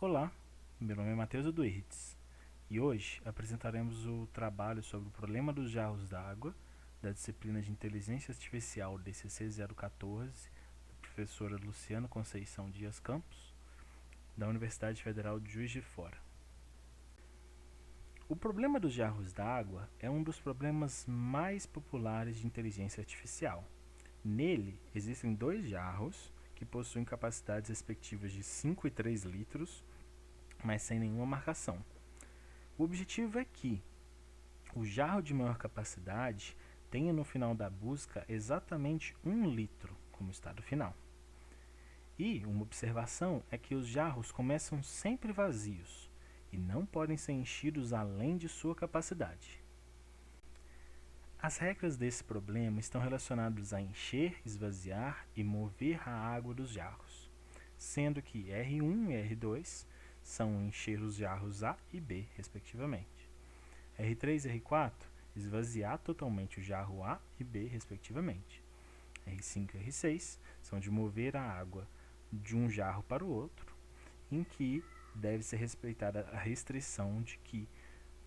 Olá, meu nome é Matheus Eduirtes e hoje apresentaremos o trabalho sobre o problema dos jarros d'água da disciplina de Inteligência Artificial DCC 014, da professora Luciana Conceição Dias Campos, da Universidade Federal de Juiz de Fora. O problema dos jarros d'água é um dos problemas mais populares de inteligência artificial. Nele, existem dois jarros que possuem capacidades respectivas de 5 e 3 litros, mas sem nenhuma marcação. O objetivo é que o jarro de maior capacidade tenha no final da busca exatamente 1 litro como estado final. E uma observação é que os jarros começam sempre vazios e não podem ser enchidos além de sua capacidade. As regras desse problema estão relacionadas a encher, esvaziar e mover a água dos jarros, sendo que R1 e R2 são encher os jarros A e B, respectivamente. R3 e R4, esvaziar totalmente o jarro A e B, respectivamente. R5 e R6 são de mover a água de um jarro para o outro, em que deve ser respeitada a restrição de que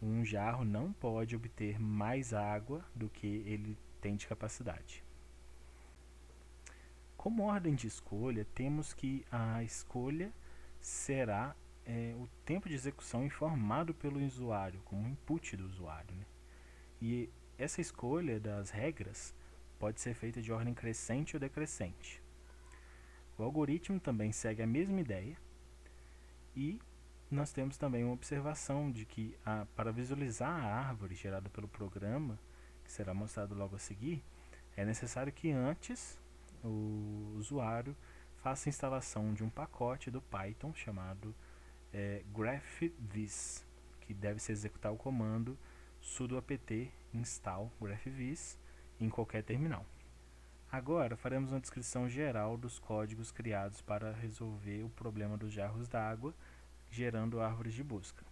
um jarro não pode obter mais água do que ele tem de capacidade. Como ordem de escolha, temos que a escolha será o tempo de execução informado pelo usuário, como input do usuário. E essa escolha das regras pode ser feita de ordem crescente ou decrescente. O algoritmo também segue a mesma ideia e nós temos também uma observação de que para visualizar a árvore gerada pelo programa, que será mostrado logo a seguir, é necessário que antes o usuário faça a instalação de um pacote do Python chamado graphviz, que deve se executar o comando sudo apt install graphviz em qualquer terminal. Agora faremos uma descrição geral dos códigos criados para resolver o problema dos jarros d'água, gerando árvores de busca.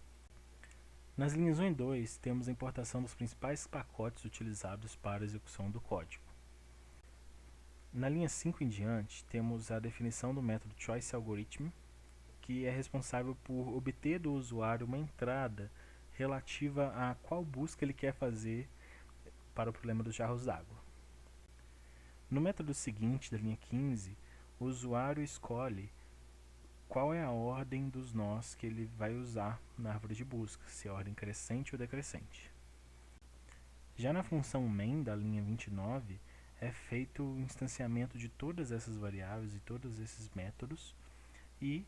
Nas linhas 1 e 2, temos a importação dos principais pacotes utilizados para a execução do código. Na linha 5 em diante, temos a definição do método choiceAlgorithm, que é responsável por obter do usuário uma entrada relativa a qual busca ele quer fazer para o problema dos jarros d'água. No método seguinte, da linha 15, o usuário escolhe qual é a ordem dos nós que ele vai usar na árvore de busca, se é ordem crescente ou decrescente. Já na função main da linha 29, é feito o instanciamento de todas essas variáveis e todos esses métodos e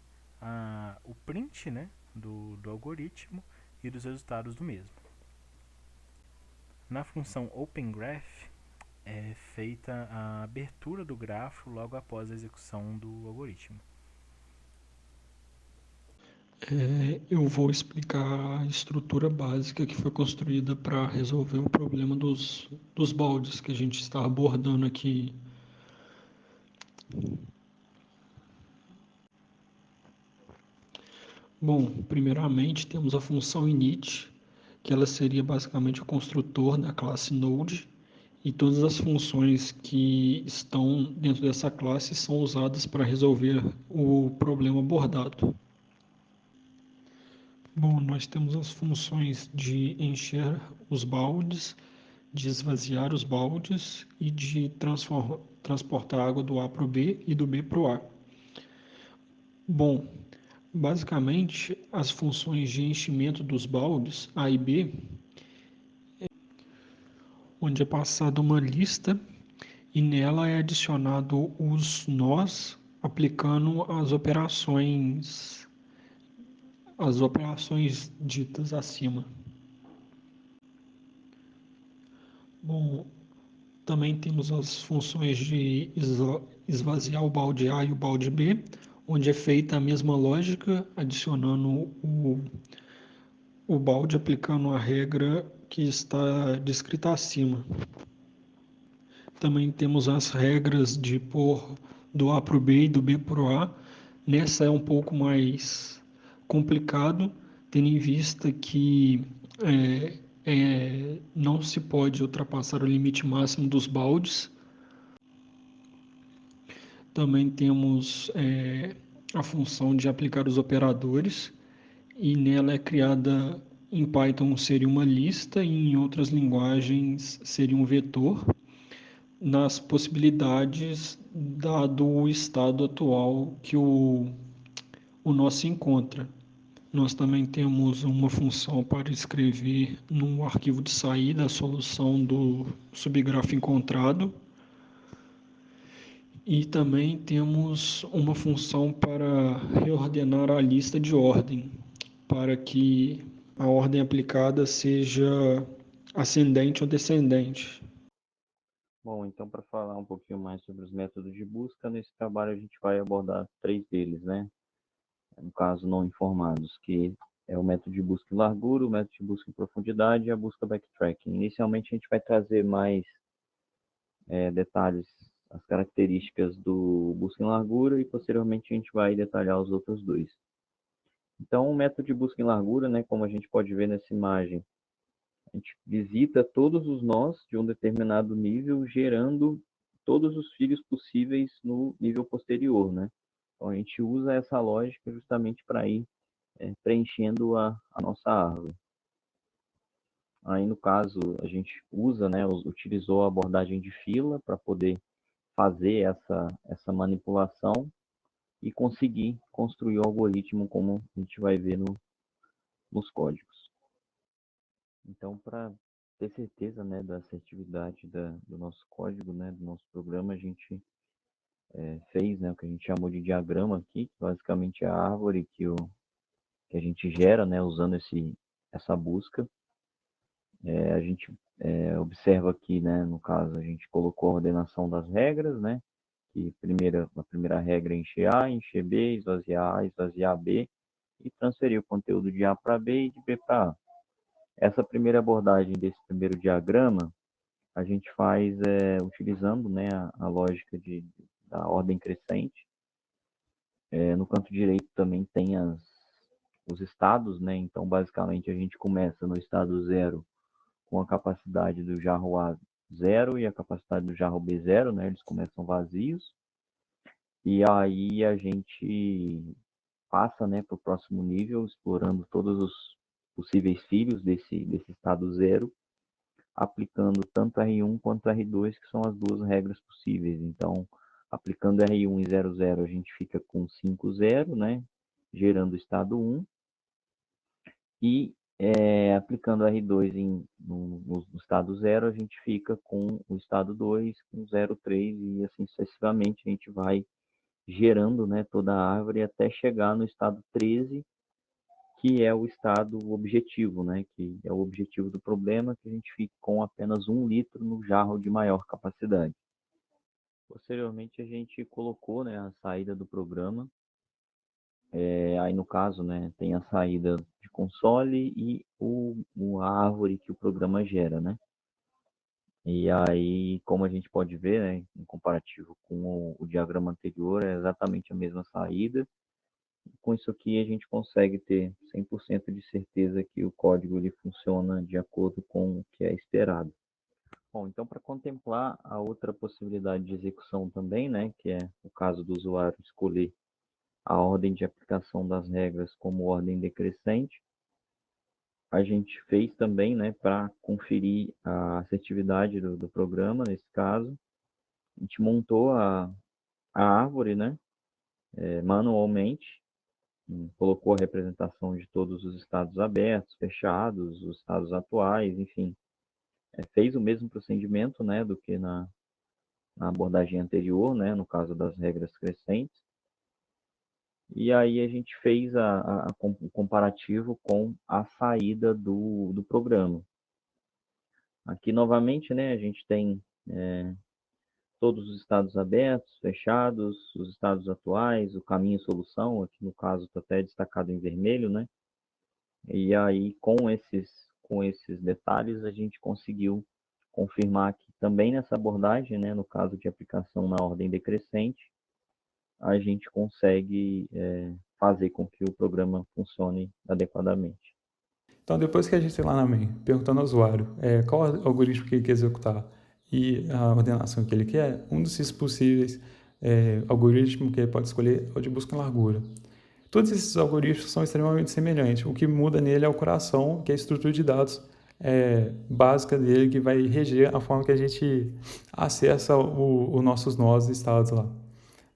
o print do algoritmo e dos resultados do mesmo. Na função openGraph, é feita a abertura do grafo logo após a execução do algoritmo. Eu vou explicar a estrutura básica que foi construída para resolver o problema dos baldes que a gente está abordando aqui. Bom, primeiramente temos a função init, que ela seria basicamente o construtor da classe Node, e todas as funções que estão dentro dessa classe são usadas para resolver o problema abordado. Bom, nós temos as funções de encher os baldes, de esvaziar os baldes e de transportar a água do A para o B e do B para o A. Bom, basicamente as funções de enchimento dos baldes A e B, onde é passada uma lista e nela é adicionado os nós aplicando as operações ditas acima. Bom, também temos as funções de esvaziar o balde A e o balde B, onde é feita a mesma lógica, adicionando o balde aplicando a regra que está descrita acima. Também temos as regras de pôr do A para o B e do B para o A. Nessa é um pouco mais complicado, tendo em vista que não se pode ultrapassar o limite máximo dos baldes. Também temos a função de aplicar os operadores e nela é criada em Python seria uma lista e em outras linguagens seria um vetor nas possibilidades dado o estado atual que o nó se encontra. Nós também temos uma função para escrever no arquivo de saída a solução do subgrafo encontrado e também temos uma função para reordenar a lista de ordem, para que a ordem aplicada seja ascendente ou descendente. Bom, então para falar um pouquinho mais sobre os métodos de busca, nesse trabalho a gente vai abordar 3 deles, né? No caso, não informados, que é o método de busca em largura, o método de busca em profundidade e a busca backtracking. Inicialmente a gente vai trazer mais detalhes, as características do busca em largura e posteriormente a gente vai detalhar os outros dois. Então, o método de busca em largura, né, como a gente pode ver nessa imagem, a gente visita todos os nós de um determinado nível, gerando todos os filhos possíveis no nível posterior, né? Então, a gente usa essa lógica justamente para ir preenchendo a nossa árvore. Aí, no caso, a gente usa, né, utilizou a abordagem de fila para poder fazer essa manipulação e conseguir construir o algoritmo como a gente vai ver nos códigos. Então, para ter certeza, né, da assertividade do nosso código, né, do nosso programa, a gente fez, né, o que a gente chamou de diagrama aqui, que basicamente é a árvore que a gente gera, né, usando essa busca. A gente observa aqui, né, no caso, a gente colocou a ordenação das regras, né, que a primeira regra é encher A, encher B, esvaziar A, esvaziar B, e transferir o conteúdo de A para B e de B para A. Essa primeira abordagem desse primeiro diagrama, a gente faz utilizando, né, a lógica da ordem crescente. No canto direito também tem os estados, né? Então, basicamente, a gente começa no estado 0 com a capacidade do jarro A 0 e a capacidade do jarro B 0, né? Eles começam vazios. E aí a gente passa, né, para o próximo nível, explorando todos os possíveis filhos desse estado 0, aplicando tanto R1 quanto R2, que são as duas regras possíveis. Então, aplicando R1 em 00, a gente fica com 5, 0, né? Gerando o estado 1. E aplicando R2 no estado 0, a gente fica com o estado 2, com 0, 3, e assim sucessivamente a gente vai gerando, né, toda a árvore até chegar no estado 13, que é o estado objetivo, né, que é o objetivo do problema, que a gente fica com apenas 1 litro no jarro de maior capacidade. Posteriormente, a gente colocou, né, a saída do programa. Aí, no caso, né, tem a saída de console e a árvore que o programa gera, né? E aí, como a gente pode ver, né, em comparativo com o diagrama anterior, é exatamente a mesma saída. Com isso aqui, a gente consegue ter 100% de certeza que o código ele funciona de acordo com o que é esperado. Bom, então, para contemplar a outra possibilidade de execução também, né, que é o caso do usuário escolher a ordem de aplicação das regras como ordem decrescente, a gente fez também, né, para conferir a assertividade do programa, nesse caso, a gente montou a árvore, né, manualmente, colocou a representação de todos os estados abertos, fechados, os estados atuais, enfim, fez o mesmo procedimento, né, do que na abordagem anterior, né, no caso das regras crescentes. E aí a gente fez o comparativo com a saída do programa. Aqui, novamente, né, a gente tem todos os estados abertos, fechados, os estados atuais, o caminho e solução, aqui no caso está até destacado em vermelho, né? E aí, com esses detalhes, a gente conseguiu confirmar que também nessa abordagem, né, no caso de aplicação na ordem decrescente, a gente consegue fazer com que o programa funcione adequadamente. Então, depois que a gente tem lá na main, perguntando ao usuário qual algoritmo que ele quer executar e a ordenação que ele quer, um dos possíveis algoritmo que ele pode escolher é o de busca em largura. Todos esses algoritmos são extremamente semelhantes. O que muda nele é o coração, que é a estrutura de dados básica dele, que vai reger a forma que a gente acessa os nossos nós estados lá.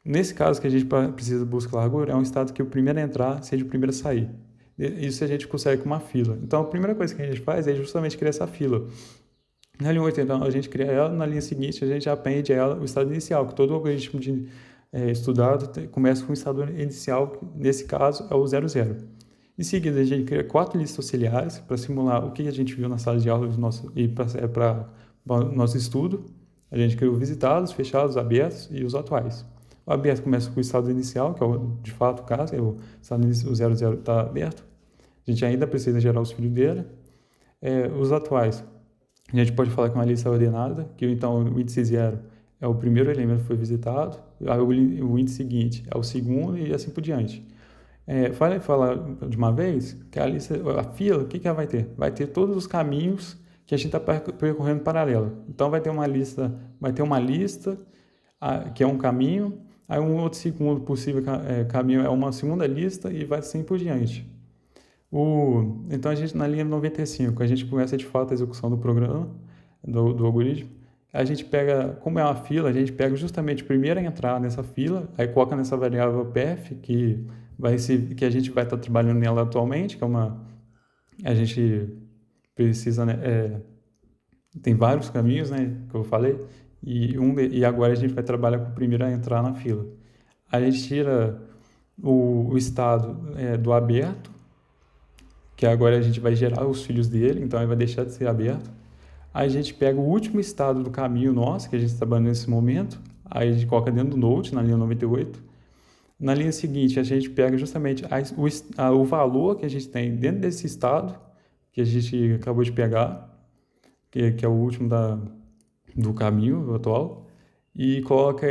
Nesse caso que a gente precisa de busca em largura, é um estado que o primeiro a entrar seja o primeiro a sair. Isso a gente consegue com uma fila. Então, a primeira coisa que a gente faz é justamente criar essa fila. Na linha 8, então, a gente cria ela, na linha seguinte a gente appende ela o estado inicial, que todo algoritmo estudado começa com o estado inicial, que nesse caso é o 00. Em seguida, a gente cria 4 listas auxiliares para simular o que a gente viu na sala de aula e para o nosso estudo. A gente cria os visitados, fechados, abertos e os atuais. O aberto começa com o estado inicial, que é de fato o caso, o 00 está aberto. A gente ainda precisa gerar os filhos dele. Os atuais, a gente pode falar que é uma lista ordenada, que então o índice 0 é o primeiro elemento que foi visitado, aí o índice seguinte é o segundo e assim por diante. Falar de uma vez que a fila, o que ela vai ter? Vai ter todos os caminhos que a gente está percorrendo paralelo. Então vai ter uma lista que é um caminho, aí um outro segundo possível caminho é uma segunda lista e vai assim por diante. Então a gente na linha 95, a gente começa de fato a execução do programa, do algoritmo. A gente pega, como é uma fila, a gente pega justamente o primeiro a entrar nessa fila, aí coloca nessa variável path, que a gente vai estar trabalhando nela atualmente, que a gente precisa, né, tem vários caminhos, né, que eu falei, e agora a gente vai trabalhar com o primeiro a entrar na fila. A gente tira o estado do aberto, que agora a gente vai gerar os filhos dele, então ele vai deixar de ser aberto. Aí a gente pega o último estado do caminho nosso, que a gente está trabalhando nesse momento, aí a gente coloca dentro do Node, na linha 98. Na linha seguinte, a gente pega justamente o valor que a gente tem dentro desse estado, que a gente acabou de pegar, que é o último do caminho atual, e coloca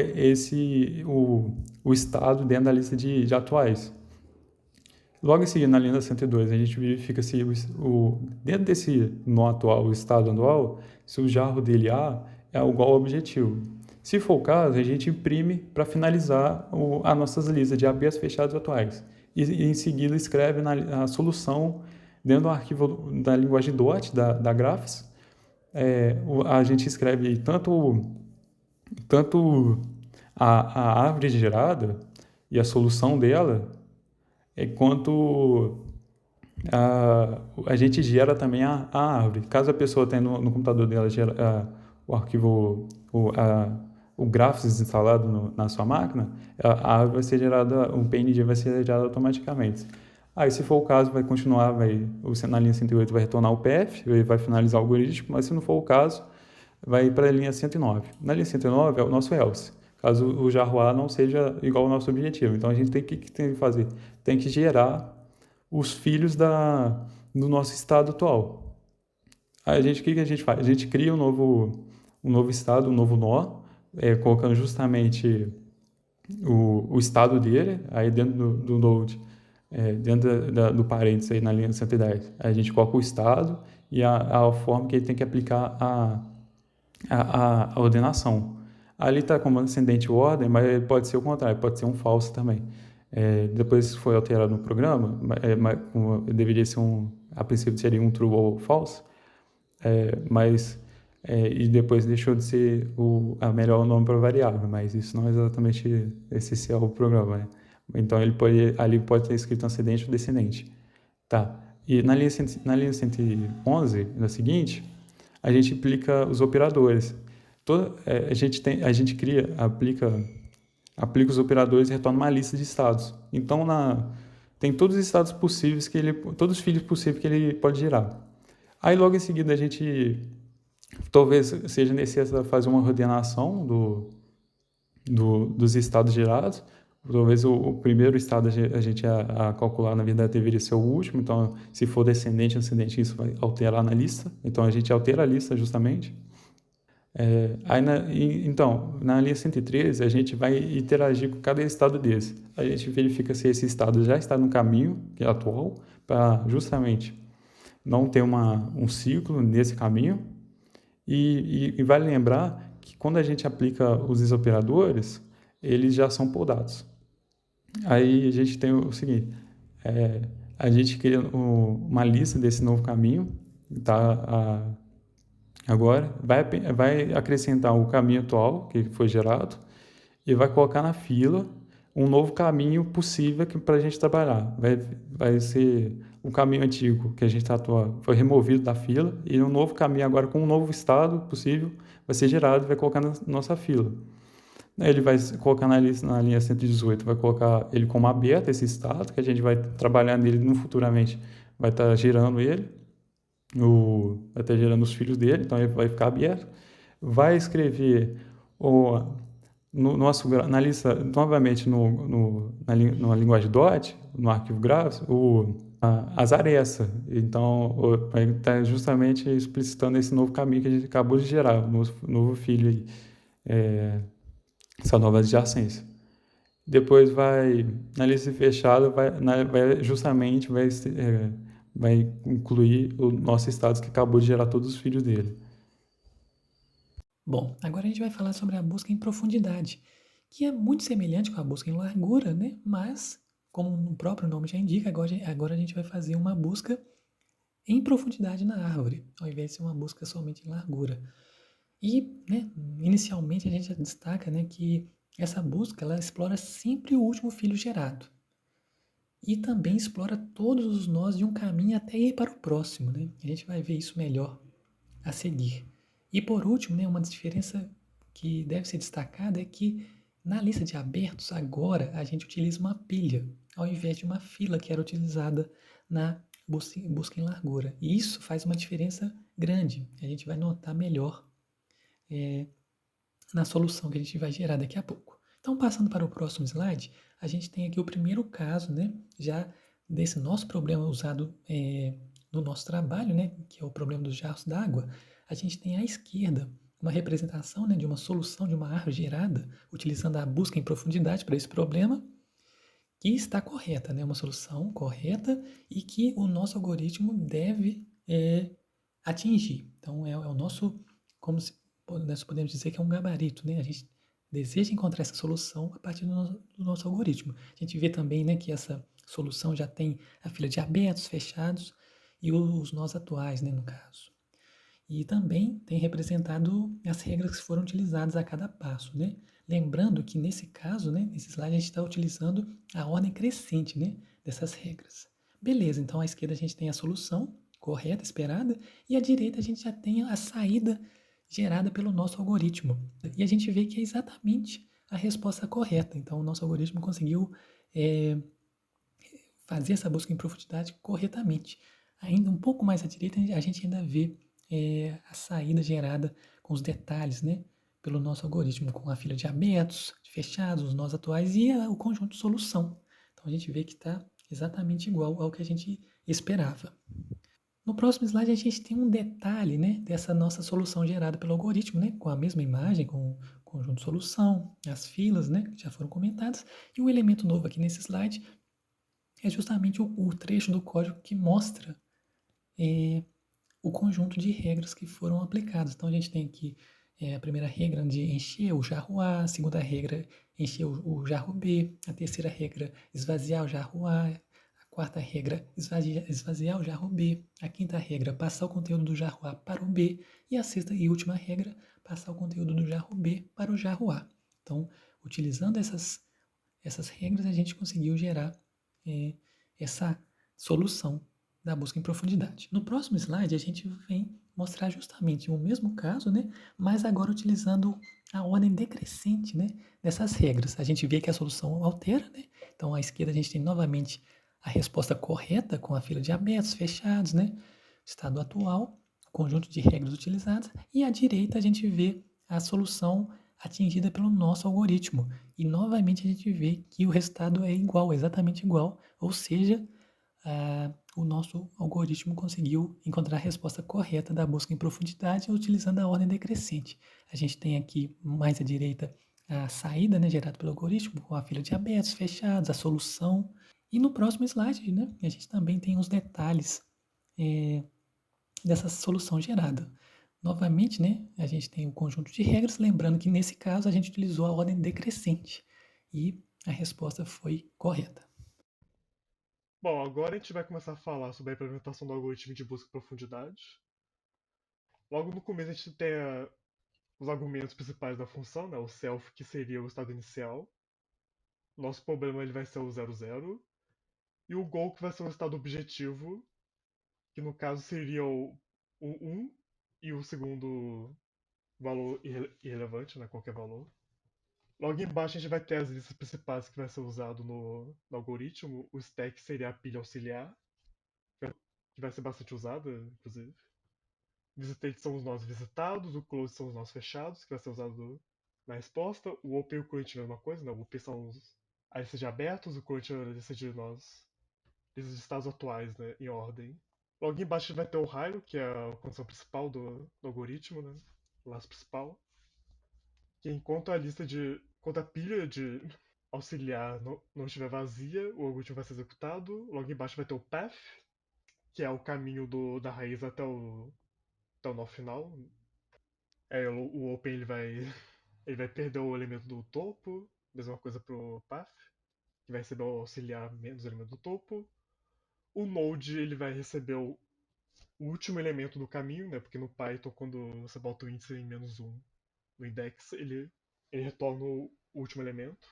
o estado dentro da lista de atuais. Logo em seguida, na linha 102, a gente verifica se dentro desse nó atual, o estado atual, se o jarro dele A é igual ao objetivo. Se for o caso, a gente imprime para finalizar as nossas listas de abertos, fechados e atuais. E em seguida escreve a solução dentro do arquivo da linguagem DOT, da Graphs. A gente escreve tanto a árvore gerada e a solução dela, quanto a gente gera também a árvore. Caso a pessoa tenha no computador dela o arquivo, o Graphs instalado na sua máquina, a árvore vai ser gerada, o PNG vai ser gerado automaticamente. Aí, se for o caso, vai continuar, na linha 108 vai retornar o PF, vai finalizar o algoritmo, mas se não for o caso, vai para a linha 109. Na linha 109 é o nosso else, caso o jarro A não seja igual ao nosso objetivo. Então, a gente tem que fazer? Tem que gerar os filhos do nosso estado atual. Aí, o que a gente faz? A gente cria um novo estado, um novo nó, colocando justamente o estado dele, aí dentro do Node, dentro do parênteses aí na linha 110, a gente coloca o estado e a forma que ele tem que aplicar a ordenação. Ali está como ascendente ordem, mas pode ser o contrário, pode ser um falso também. Depois foi alterado no programa, deveria ser a princípio seria um true ou false, e depois deixou de ser a melhor nome para variável, mas isso não é exatamente essencial ao programa, né? Então ali pode ter escrito ascendente ou descendente. Tá. E na linha 111, na seguinte, a gente aplica os operadores. A gente aplica os operadores e retorna uma lista de estados. Então tem todos os estados possíveis todos os filhos possíveis que ele pode gerar. Aí logo em seguida a gente talvez seja necessário fazer uma ordenação dos estados gerados. Talvez o primeiro estado a gente a calcular, na verdade, deveria ser o último. Então, se for descendente, ascendente, isso vai alterar na lista. Então, a gente altera a lista justamente. Então, na linha 113, a gente vai interagir com cada estado desse. A gente verifica se esse estado já está no caminho que é atual, para justamente não ter um ciclo nesse caminho. E vale lembrar que quando a gente aplica os operadores, eles já são podados. Aí a gente tem o seguinte, a gente cria uma lista desse novo caminho, tá? Agora vai acrescentar o caminho atual que foi gerado e vai colocar na fila um novo caminho possível para a gente trabalhar. Vai ser o caminho antigo que a gente atuando foi removido da fila e um novo caminho agora com um novo estado possível vai ser gerado e vai colocar na nossa fila. Ele vai colocar na linha 118, vai colocar ele como aberto, esse estado, que a gente vai trabalhar nele no futuramente, vai estar gerando ele, vai estar gerando os filhos dele, então ele vai ficar aberto. Vai escrever na lista, novamente na linguagem DOT, no arquivo gráfico, as arestas. Então, vai estar justamente explicitando esse novo caminho que a gente acabou de gerar, o novo filho aí, essa nova adjacência. Depois na lista fechada, vai incluir o nosso estado que acabou de gerar todos os filhos dele. Bom, agora a gente vai falar sobre a busca em profundidade, que é muito semelhante com a busca em largura, né? Mas, como o próprio nome já indica, agora a gente vai fazer uma busca em profundidade na árvore, ao invés de ser uma busca somente em largura. E, né, inicialmente a gente destaca, né, que essa busca ela explora sempre o último filho gerado. E também explora todos os nós de um caminho até ir para o próximo, né? A gente vai ver isso melhor a seguir. E por último, né, uma diferença que deve ser destacada é que na lista de abertos, agora a gente utiliza uma pilha, ao invés de uma fila que era utilizada na busca em largura. E isso faz uma diferença grande. A gente vai notar melhor na solução que a gente vai gerar daqui a pouco. Então, passando para o próximo slide, a gente tem aqui o primeiro caso, né, já desse nosso problema usado no nosso trabalho, né, que é o problema dos jarros d'água. A gente tem à esquerda uma representação, né, de uma solução de uma árvore gerada, utilizando a busca em profundidade para esse problema, que está correta, né, uma solução correta e que o nosso algoritmo deve atingir. Então, é o nosso, como se nós podemos dizer que é um gabarito, né? A gente deseja encontrar essa solução a partir do nosso algoritmo. A gente vê também, né, que essa solução já tem a fila de abertos, fechados e os nós atuais, né, no caso. E também tem representado as regras que foram utilizadas a cada passo, né? Lembrando que nesse caso, né, nesse slide, a gente está utilizando a ordem crescente, né, dessas regras. Beleza, então à esquerda a gente tem a solução correta, esperada, e à direita a gente já tem a saída gerada pelo nosso algoritmo. E a gente vê que é exatamente a resposta correta. Então, o nosso algoritmo conseguiu fazer essa busca em profundidade corretamente. Ainda um pouco mais à direita, a gente ainda vê a saída gerada com os detalhes, né, pelo nosso algoritmo, com a fila de abertos, de fechados, os nós atuais e o conjunto de solução. Então, a gente vê que está exatamente igual ao que a gente esperava. No próximo slide, a gente tem um detalhe, né, dessa nossa solução gerada pelo algoritmo, né, com a mesma imagem, com o conjunto de solução, as filas, né, que já foram comentadas. E um elemento novo aqui nesse slide é justamente o trecho do código que mostra o conjunto de regras que foram aplicadas. Então, a gente tem aqui a primeira regra de encher o jarro A, a segunda regra, encher o jarro B, a terceira regra, esvaziar o jarro A, a quarta regra, esvaziar o jarro B, a quinta regra, passar o conteúdo do jarro A para o B, e a sexta e última regra, passar o conteúdo do jarro B para o jarro A. Então, utilizando essas regras, a gente conseguiu gerar essa solução da busca em profundidade. No próximo slide, a gente vem mostrar justamente o mesmo caso, né, mas agora utilizando a ordem decrescente, né, dessas regras. A gente vê que a solução altera, né? Então, à esquerda a gente tem novamente a resposta correta com a fila de abertos, fechados, né, estado atual, conjunto de regras utilizadas, e à direita a gente vê a solução atingida pelo nosso algoritmo. E novamente a gente vê que o resultado é igual, exatamente igual, ou seja, o nosso algoritmo conseguiu encontrar a resposta correta da busca em profundidade utilizando a ordem decrescente. A gente tem aqui mais à direita a saída, né, gerada pelo algoritmo, com a fila de abertos, fechados, a solução. E no próximo slide, né, a gente também tem os detalhes dessa solução gerada. Novamente, né, a gente tem o conjunto de regras, lembrando que nesse caso a gente utilizou a ordem decrescente. E a resposta foi correta. Bom, agora a gente vai começar a falar sobre a implementação do algoritmo de busca em profundidade. Logo no começo a gente tem os argumentos principais da função, né? O self, que seria o estado inicial. Nosso problema ele vai ser o 00. E o goal, que vai ser o estado objetivo, que no caso seria o 1 e o segundo valor irrelevante, né? Qualquer valor. Logo embaixo a gente vai ter as listas principais que vai ser usado no algoritmo. O stack seria a pilha auxiliar, que vai ser bastante usada, inclusive. Visited são os nós visitados, o close são os nós fechados, que vai ser usado na resposta. O open e o current é a mesma coisa, né? O open são a lista de abertos, o current é a lista de nós, listas de estados atuais, né? Em ordem. Logo embaixo vai ter o raio, que é a condição principal do algoritmo, né? O laço principal. Que enquanto a pilha de auxiliar não estiver vazia, o algoritmo vai ser executado. Logo embaixo vai ter o path, que é o caminho da raiz até o nó final. O open ele vai perder o elemento do topo, mesma coisa pro path, que vai receber o auxiliar menos elemento do topo. O node ele vai receber o último elemento do caminho, né? Porque no Python, quando você bota o índice em -1 no index, ele retorna o último elemento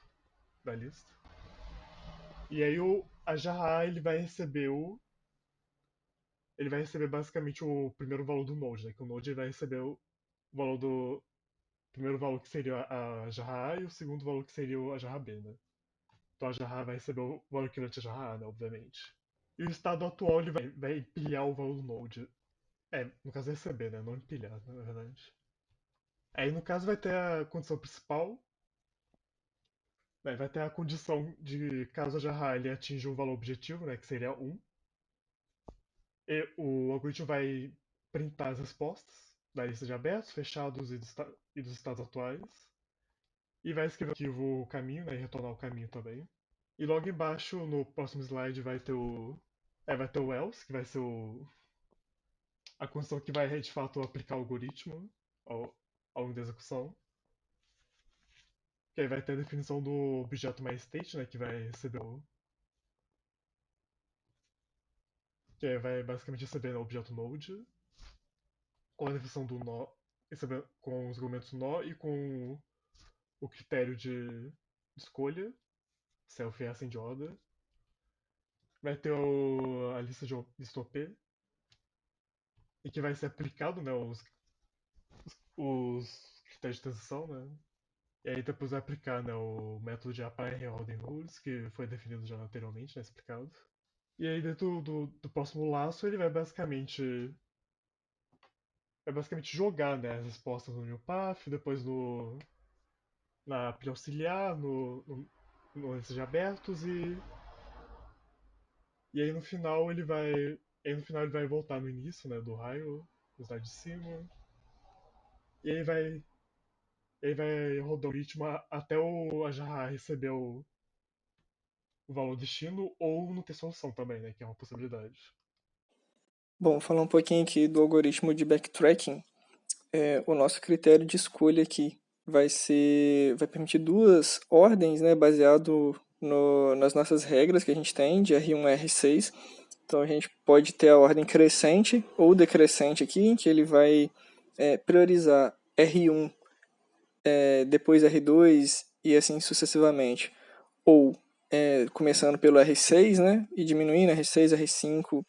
da lista. E aí a jarra ele vai receber basicamente o primeiro valor do node, né? Que o node vai receber o valor do primeiro valor, que seria a jarra A, e o segundo valor, que seria a jarra B, né? Então a jarra A vai receber o valor equivalente à jarra A, né? Obviamente. E o estado atual ele vai empilhar o valor do node. No caso é receber, né? Não empilhar, na verdade. Aí no caso vai ter a condição principal. Vai ter a condição de caso a jarra ele atinja um valor objetivo, né? Que seria 1. E o algoritmo vai printar as respostas da lista de abertos, fechados e dos estados atuais. E vai escrever aqui o caminho, né? E retornar o caminho também. E logo embaixo, no próximo slide, vai ter o else, que vai ser a condição que vai de fato aplicar o algoritmo ao longo da execução. Que aí vai ter a definição do objeto MyState, né? Que vai receber que aí vai basicamente receber o objeto node, com a definição do nó, com os argumentos nó e com o critério de escolha, self e ascend order. Vai ter a lista de lista OP, e que vai ser aplicado, né, os critérios de transição, né? E aí depois vai aplicar, né, o método de apply reorder rules, que foi definido já anteriormente, né, explicado. E aí dentro do próximo laço ele vai basicamente jogar, né, as respostas no new path, depois na pilha auxiliar, no lista de abertos e aí no final ele vai voltar no início, né, do raio, no slide de cima. E aí vai rodar o ritmo até a jarra receber o valor destino ou não ter solução também, né, que é uma possibilidade. Bom, falar um pouquinho aqui do algoritmo de backtracking. O nosso critério de escolha aqui vai permitir duas ordens, né, baseado nas nossas regras que a gente tem de R1 a R6. Então a gente pode ter a ordem crescente ou decrescente aqui, em que ele vai priorizar R1, depois R2 e assim sucessivamente. Ou começando pelo R6, né, e diminuindo R6, R5,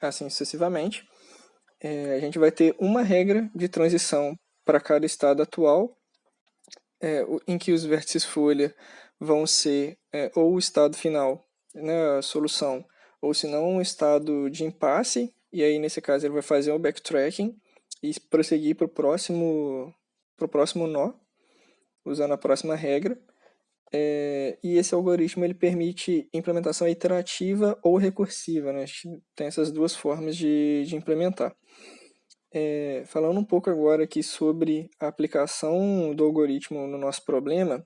assim sucessivamente. A gente vai ter uma regra de transição para cada estado atual, em que os vértices folha vão ser ou o estado final, né, a solução, ou se não um estado de impasse, e aí nesse caso ele vai fazer o backtracking e prosseguir para o próximo nó, usando a próxima regra. E esse algoritmo ele permite implementação iterativa ou recursiva, né? A gente tem essas duas formas de implementar. Falando um pouco agora aqui sobre a aplicação do algoritmo no nosso problema,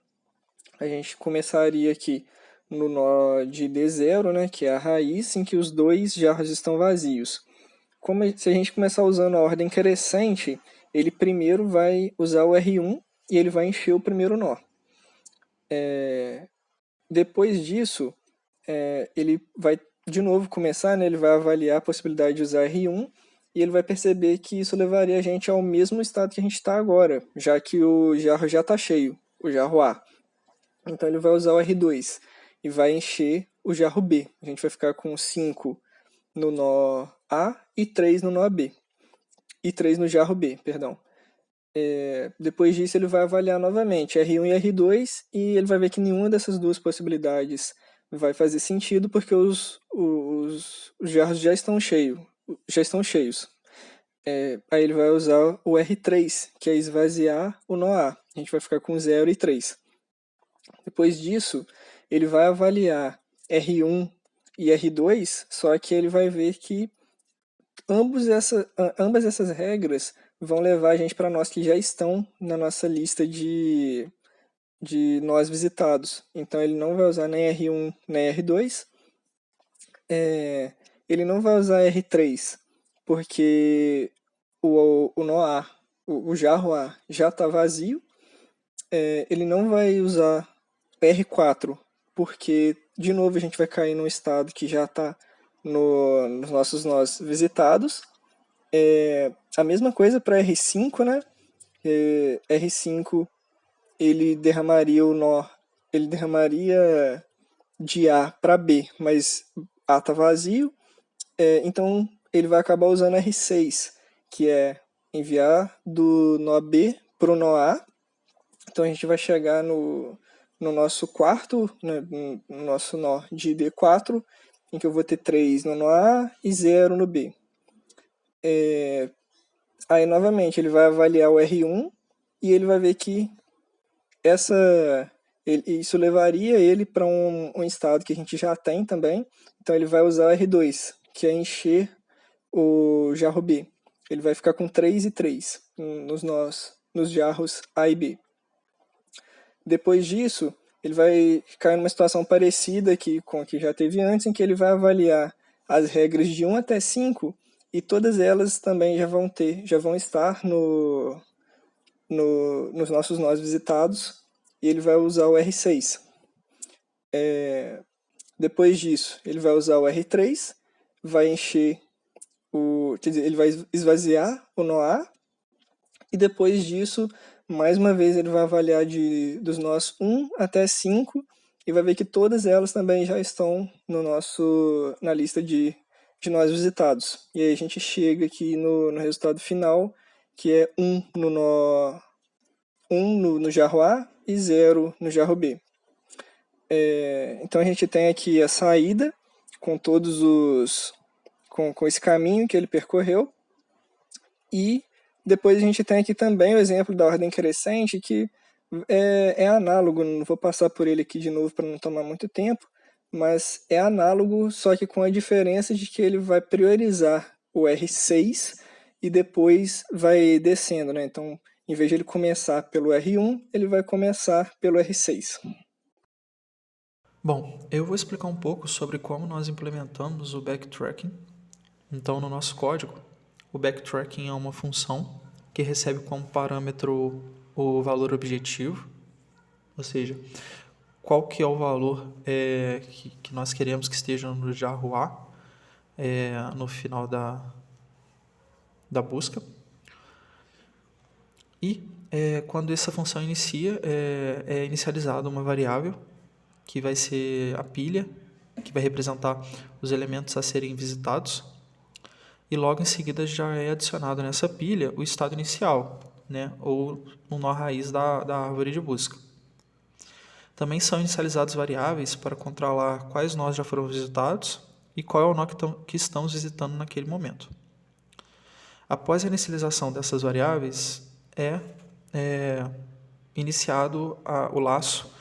a gente começaria aqui no nó de D0, né, que é a raiz, em que os dois jarros estão vazios. Se a gente começar usando a ordem crescente, ele primeiro vai usar o R1 e ele vai encher o primeiro nó. Depois disso, ele vai de novo começar, né? Ele vai avaliar a possibilidade de usar R1 e ele vai perceber que isso levaria a gente ao mesmo estado que a gente está agora, já que o jarro já está cheio, o jarro A. Então ele vai usar o R2 e vai encher o jarro B. A gente vai ficar com 5 no nó A e 3 no nó B. E 3 no jarro B, perdão. Depois disso ele vai avaliar novamente R1 e R2 e ele vai ver que nenhuma dessas duas possibilidades vai fazer sentido porque os jarros já estão cheios. Aí ele vai usar o R3, que é esvaziar o nó A. A gente vai ficar com 0 e 3. Depois disso, ele vai avaliar R1 e R2, só que ele vai ver que ambas essas regras vão levar a gente para nós que já estão na nossa lista de nós visitados. Então ele não vai usar nem R1 nem R2. Ele não vai usar R3 porque o nó A, o jarro A já está vazio. Ele não vai usar R4 porque, de novo, a gente vai cair num estado que já está nos nossos nós visitados. A mesma coisa para R5, né? R5 ele derramaria de A para B, mas A está vazio, então ele vai acabar usando R6, que é enviar do nó B para o nó A. Então a gente vai chegar no nosso quarto, né, no nosso nó de D4, em que eu vou ter 3 no nó A e 0 no B. Aí novamente ele vai avaliar o R1 e ele vai ver que isso levaria ele para um estado que a gente já tem também. Então ele vai usar o R2, que é encher o jarro B. Ele vai ficar com 3 e 3 nos jarros A e B. Depois disso, ele vai ficar numa situação parecida com a que já teve antes, em que ele vai avaliar as regras de 1 até 5 e todas elas também já vão estar nos nossos nós visitados e ele vai usar o R6. Depois disso, ele vai usar o R3, vai encher ele vai esvaziar o nó A e depois disso, mais uma vez, ele vai avaliar dos nós 1 até 5 e vai ver que todas elas também já estão na lista de nós visitados. E aí a gente chega aqui no resultado final, que é 1 no jarro A e 0 no jarro B. Então a gente tem aqui a saída com com esse caminho que ele percorreu, e depois a gente tem aqui também o exemplo da ordem crescente, que é análogo, não vou passar por ele aqui de novo para não tomar muito tempo, mas é análogo, só que com a diferença de que ele vai priorizar o R6 e depois vai descendo, né? Então, em vez de ele começar pelo R1, ele vai começar pelo R6. Bom, eu vou explicar um pouco sobre como nós implementamos o backtracking. Então, no nosso código, o backtracking é uma função que recebe como parâmetro o valor objetivo, ou seja, qual que é o valor que nós queremos que esteja no jarro A no final da busca. E quando essa função inicia, é inicializada uma variável que vai ser a pilha, que vai representar os elementos a serem visitados. E logo em seguida já é adicionado nessa pilha o estado inicial, né, ou o nó raiz da árvore de busca. Também são inicializados variáveis para controlar quais nós já foram visitados e qual é o nó que estamos visitando naquele momento. Após a inicialização dessas variáveis, iniciado o laço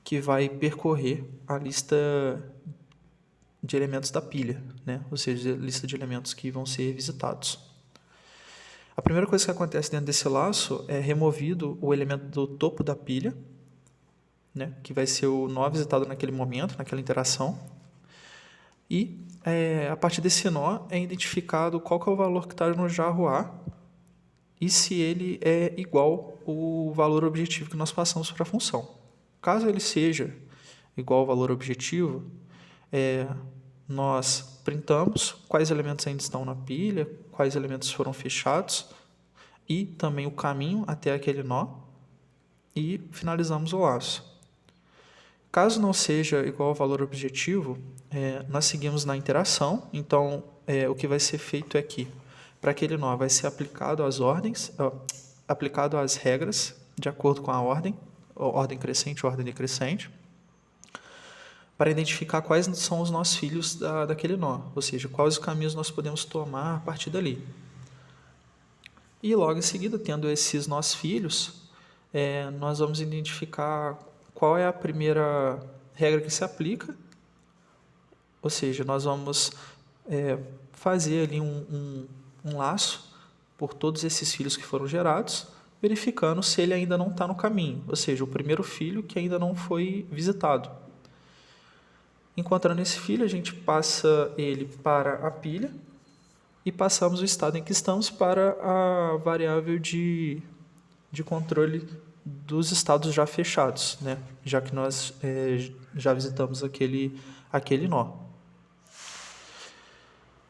que vai percorrer a lista de elementos da pilha, né? Ou seja, a lista de elementos que vão ser visitados. A primeira coisa que acontece dentro desse laço é removido o elemento do topo da pilha, né? Que vai ser o nó visitado naquele momento, naquela interação. E a partir desse nó é identificado qual que é o valor que está no jarro A e se ele é igual ao valor objetivo que nós passamos para a função. Caso ele seja igual ao valor objetivo, nós printamos quais elementos ainda estão na pilha, quais elementos foram fechados e também o caminho até aquele nó e finalizamos o laço. Caso não seja igual ao valor objetivo, nós seguimos na interação. Então, o que vai ser feito é que, para aquele nó, vai ser aplicado às ordens, aplicado às regras, de acordo com a ordem crescente ou ordem decrescente, para identificar quais são os nós filhos daquele nó, ou seja, quais os caminhos nós podemos tomar a partir dali. E logo em seguida, tendo esses nós filhos, nós vamos identificar qual é a primeira regra que se aplica, ou seja, nós vamos fazer ali um laço por todos esses filhos que foram gerados, verificando se ele ainda não está no caminho, ou seja, o primeiro filho que ainda não foi visitado. Encontrando esse filho, a gente passa ele para a pilha e passamos o estado em que estamos para a variável de controle dos estados já fechados, né? Já que nós já visitamos aquele nó.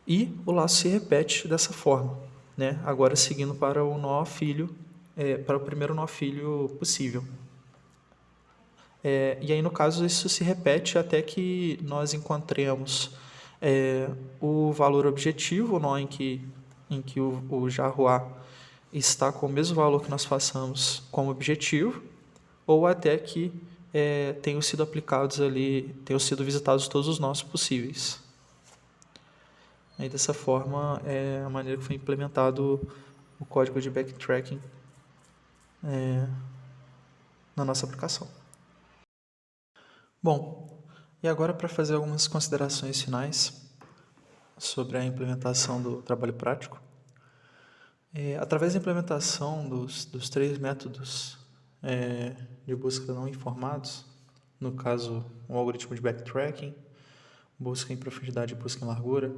E o laço se repete dessa forma, né? Agora seguindo para o nó filho, para o primeiro nó filho possível. E aí, no caso, isso se repete até que nós encontremos o valor objetivo, o nó em que o jarro A está com o mesmo valor que nós façamos como objetivo, ou até que tenham sido aplicados ali, tenham sido visitados todos os nós possíveis. Aí, dessa forma, é a maneira que foi implementado o código de backtracking na nossa aplicação. Bom, e agora para fazer algumas considerações finais sobre a implementação do trabalho prático. Através da implementação dos 3 métodos de busca não informados, no caso, um algoritmo de backtracking, busca em profundidade e busca em largura,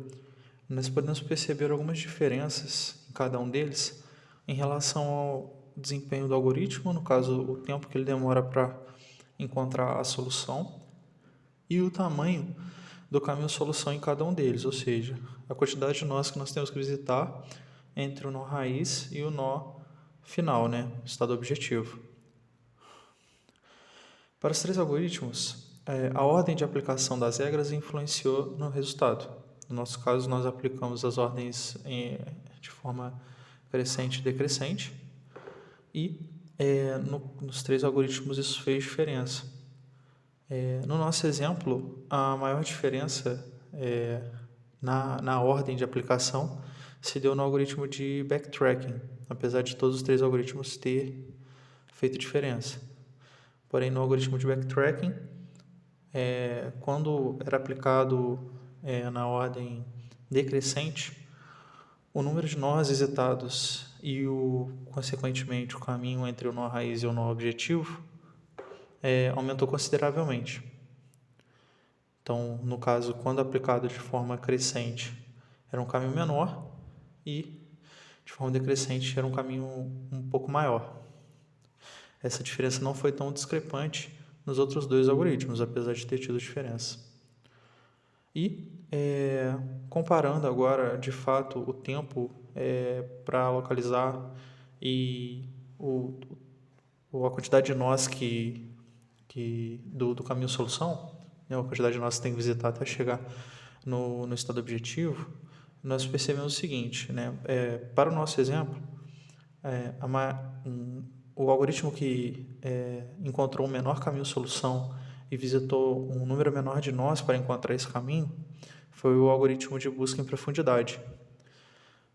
nós podemos perceber algumas diferenças em cada um deles em relação ao desempenho do algoritmo, no caso, o tempo que ele demora para encontrar a solução, e o tamanho do caminho-solução em cada um deles, ou seja, a quantidade de nós que nós temos que visitar entre o nó raiz e o nó final, né? Estado objetivo. Para os 3 algoritmos, a ordem de aplicação das regras influenciou no resultado. No nosso caso, nós aplicamos as ordens de forma crescente e decrescente, e nos 3 algoritmos isso fez diferença. No nosso exemplo, a maior diferença na ordem de aplicação se deu no algoritmo de backtracking, apesar de todos os 3 algoritmos ter feito diferença. Porém, no algoritmo de backtracking, quando era aplicado na ordem decrescente, o número de nós visitados e, consequentemente, o caminho entre o nó raiz e o nó objetivo aumentou consideravelmente. Então, no caso, quando aplicado de forma crescente, era um caminho menor, e de forma decrescente era um caminho um pouco maior. Essa diferença não foi tão discrepante nos outros 2 algoritmos, apesar de ter tido diferença. E, comparando agora, de fato, o tempo para localizar e a quantidade de nós do caminho-solução, né, a quantidade de nós que tem que visitar até chegar no estado objetivo, nós percebemos o seguinte, né? Para o nosso exemplo, o algoritmo que encontrou um menor caminho-solução e visitou um número menor de nós para encontrar esse caminho foi o algoritmo de busca em profundidade.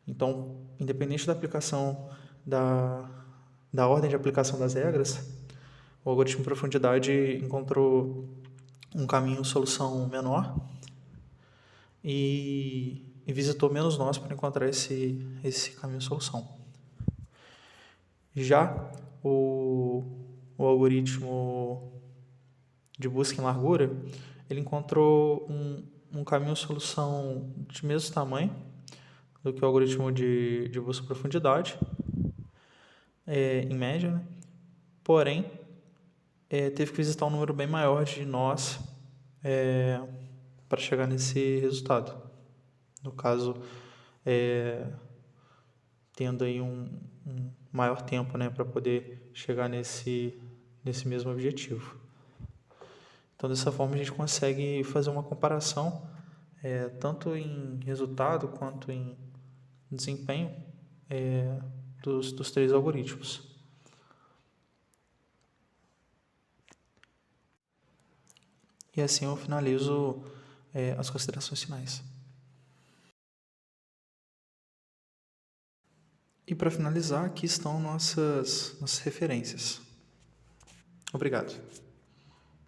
Então, independente da aplicação da ordem de aplicação das regras, o algoritmo de profundidade encontrou um caminho-solução menor e visitou menos nós para encontrar esse caminho-solução. Já o algoritmo de busca em largura, ele encontrou um caminho-solução de mesmo tamanho do que o algoritmo de busca em profundidade, em média, né? Porém, teve que visitar um número bem maior de nós para chegar nesse resultado. No caso, tendo aí um maior tempo, né, para poder chegar nesse mesmo objetivo. Então, dessa forma, a gente consegue fazer uma comparação, tanto em resultado quanto em desempenho, dos 3 algoritmos. E assim eu finalizo as considerações finais. E para finalizar, aqui estão nossas referências. Obrigado.